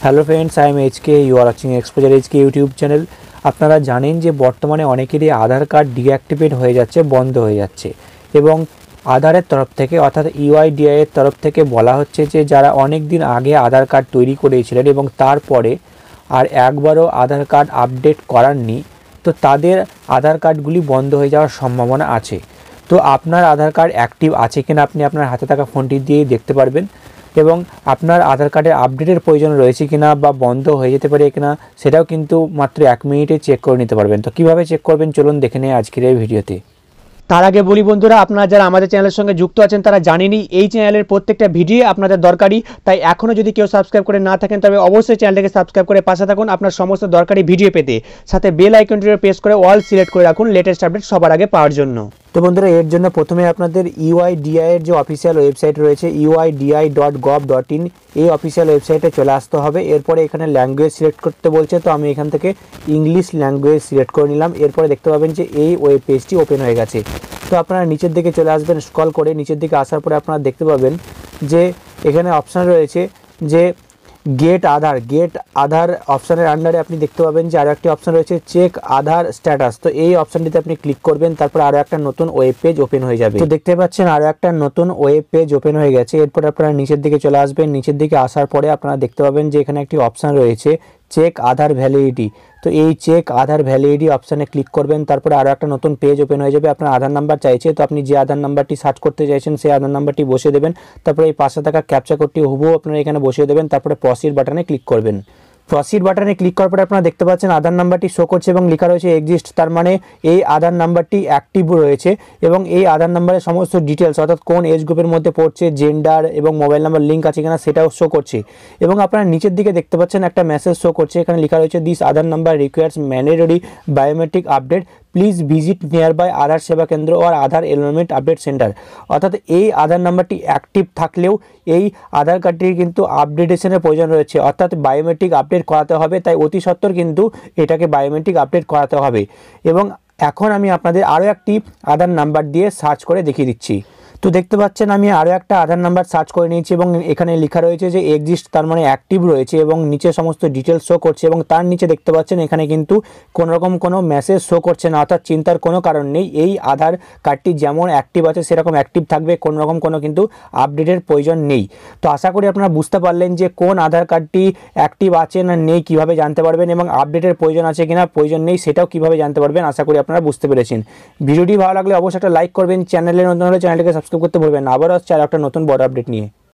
Hello friends, I am HK, you are watching exposure HK YouTube channel. আপনারা জানেন যে বর্তমানে অনেকেরই আধার কার্ড ডিঅ্যাক্টিভেট হয়ে যাচ্ছে, বন্ধ হয়ে যাচ্ছে, এবং আধারের তরফ থেকে অর্থাৎ ইউআইডিআই এর তরফ থেকে বলা হচ্ছে যে যারা অনেক দিন আগে আধার কার্ড তৈরি করেছিলেন এবং তারপরে আর একবারও আধার কার্ড আপডেট করাননি, তো তাদের আধার কার্ডগুলি বন্ধ হয়ে যাওয়ার সম্ভাবনা আছে। তো আপনার আধার কার্ড অ্যাক্টিভ আছে কিনা আপনি আপনার হাতে থাকা ফোনটি দিয়েই দেখতে পারবেন, এবং আপনার আধার কার্ডের আপডেটের প্রয়োজন রয়েছে কিনা বা বন্ধ হয়ে যেতে পারে কিনা সেটাও কিন্তু মাত্র 1 মিনিটে চেক করে নিতে পারবেন। তো কীভাবে চেক করবেন চলুন দেখে নিই আজকের এই ভিডিওতে। তার আগে বলি বন্ধুরা, আপনারা যারা আমাদের চ্যানেলের সঙ্গে যুক্ত আছেন তারা জানেনই এই চ্যানেলের প্রত্যেকটা ভিডিও আপনাদের দরকারি, তাই এখনও যদি কেউ সাবস্ক্রাইব করে না থাকেন তবে অবশ্যই চ্যানেলটাকে সাবস্ক্রাইব করে পাশে থাকুন আপনার সমস্ত দরকারি ভিডিও পেতে। সাথে বেল আইকনটিতে প্রেস করে অল সিলেক্ট করে রাখুন লেটেস্ট আপডেট সবার আগে পাওয়ার জন্য। তো বন্ধুরা, এর জন্য প্রথমে আপনাদের ইউআইডিআই এর যে অফিসিয়াল ওয়েবসাইট রয়েছে uidi.gov.in, এই অফিসিয়াল ওয়েবসাইটে চলে আসতে হবে। এরপরে এখানে ল্যাঙ্গুয়েজ সিলেক্ট করতে বলছে, তো আমি এখান থেকে ইংলিশ ল্যাঙ্গুয়েজ সিলেক্ট করে নিলাম। এরপরে দেখতে পাবেন যে এই ওয়েব পেজটি ওপেন হয়ে গেছে। তো আপনারা নিচের দিকে চলে আসবেন, স্ক্রল করে নিচের দিকে আসার পরে আপনারা দেখতে পাবেন যে এখানে অপশান রয়েছে যে গেট আধার অপশানের আন্ডারে আপনি দেখতে পাবেন যে আরও একটি অপশান রয়েছে চেক আধার স্ট্যাটাস। তো এই অপশানটিতে আপনি ক্লিক করবেন, তারপর আরও একটা নতুন ওয়েব পেজ ওপেন হয়ে যাবে। তো দেখতে পাচ্ছেন আরও একটা নতুন ওয়েব পেজ ওপেন হয়ে গেছে। এরপর আপনারা নিচের দিকে চলে আসবেন, নিচের দিকে আসার পরে আপনারা দেখতে পাবেন যে এখানে একটি অপশান রয়েছে চেক আধার ভ্যালিডিটি। তো এই চেক আধার ভ্যালিডিটি অপশানে ক্লিক করবেন, তারপরে আরও একটা নতুন পেজ ওপেন হয়ে যাবে। আপনার আধার নাম্বার চাইছে, তো আপনি যে আধার নাম্বারটি সার্চ করতে চাইছেন সেই আধার নাম্বারটি বসিয়ে দেবেন। তারপরে এই পাশে থাকা ক্যাপচা কোডটি হুবহু আপনারা এখানে বসিয়ে দেবেন, তারপরে প্রসিড বাটনে ক্লিক করবেন। প্রসিড বাটনে ক্লিক করার পরে আপনারা দেখতে পাচ্ছেন আধার নাম্বারটি শো করছে এবং লেখা রয়েছে এক্সিস্ট, তার মানে এই আধার নাম্বারটি অ্যাক্টিভ রয়েছে এবং এই আধার নাম্বারের সমস্ত ডিটেলস অর্থাৎ কোন এজ গ্রুপের মধ্যে পড়ছে, জেন্ডার এবং মোবাইল নাম্বার লিঙ্ক আছে কিনা সেটাও শো করছে। এবং আপনারা নিচের দিকে দেখতে পাচ্ছেন একটা মেসেজ শো করছে, এখানে লেখা রয়েছে this Aadhaar number requires mandatory biometric update, please visit nearby Aadhaar Seva Kendra আর আধার এনরোলমেন্ট আপডেট সেন্টার। অর্থাৎ এই আধার নাম্বারটি অ্যাক্টিভ থাকলেও এই আধার কার্ডটির কিন্তু আপডেটেশনের প্রয়োজন রয়েছে, অর্থাৎ বায়োমেট্রিক আপডেট করাতে হবে। তাই অতি সত্বর কিন্তু এটাকে বায়োমেট্রিক আপডেট করাতে হবে। এবং এখন আমি আপনাদের আরও একটি আধার নাম্বার দিয়ে সার্চ করে দেখিয়ে দিচ্ছি। তো দেখতে পাচ্ছেন আমি আরও একটা আধার নাম্বার সার্চ করে নিয়েছি এবং এখানে লেখা রয়েছে যে এক্সিস্ট, তার মানে অ্যাক্টিভ রয়েছে এবং নিচে সমস্ত ডিটেলস শো করছে। এবং তার নিচে দেখতে পাচ্ছেন এখানে কিন্তু কোনোরকম কোনো মেসেজ শো করছে না, অর্থাৎ চিন্তার কোনো কারণ নেই। এই আধার কার্ডটি যেমন অ্যাক্টিভ আছে সেরকম অ্যাক্টিভ থাকবে, কোনোরকম কোনো কিন্তু আপডেটের প্রয়োজন নেই। তো আশা করি আপনারা বুঝতে পারলেন যে কোন আধার কার্ডটি অ্যাক্টিভ আছে না নেই কীভাবে জানতে পারবেন, এবং আপডেটের প্রয়োজন আছে কিনা প্রয়োজন নেই সেটাও কীভাবে জানতে পারবেন। আশা করি আপনারা বুঝতে পেরেছেন। ভিডিওটি ভালো লাগলে অবশ্যই একটা লাইক করবেন, চ্যানেলে নতুন হলে চ্যানেলটিকে সাবস্ক্রাইব করতে ভুলবেন না। আবারও আসছে আর একটা নতুন বড় আপডেট নিয়ে।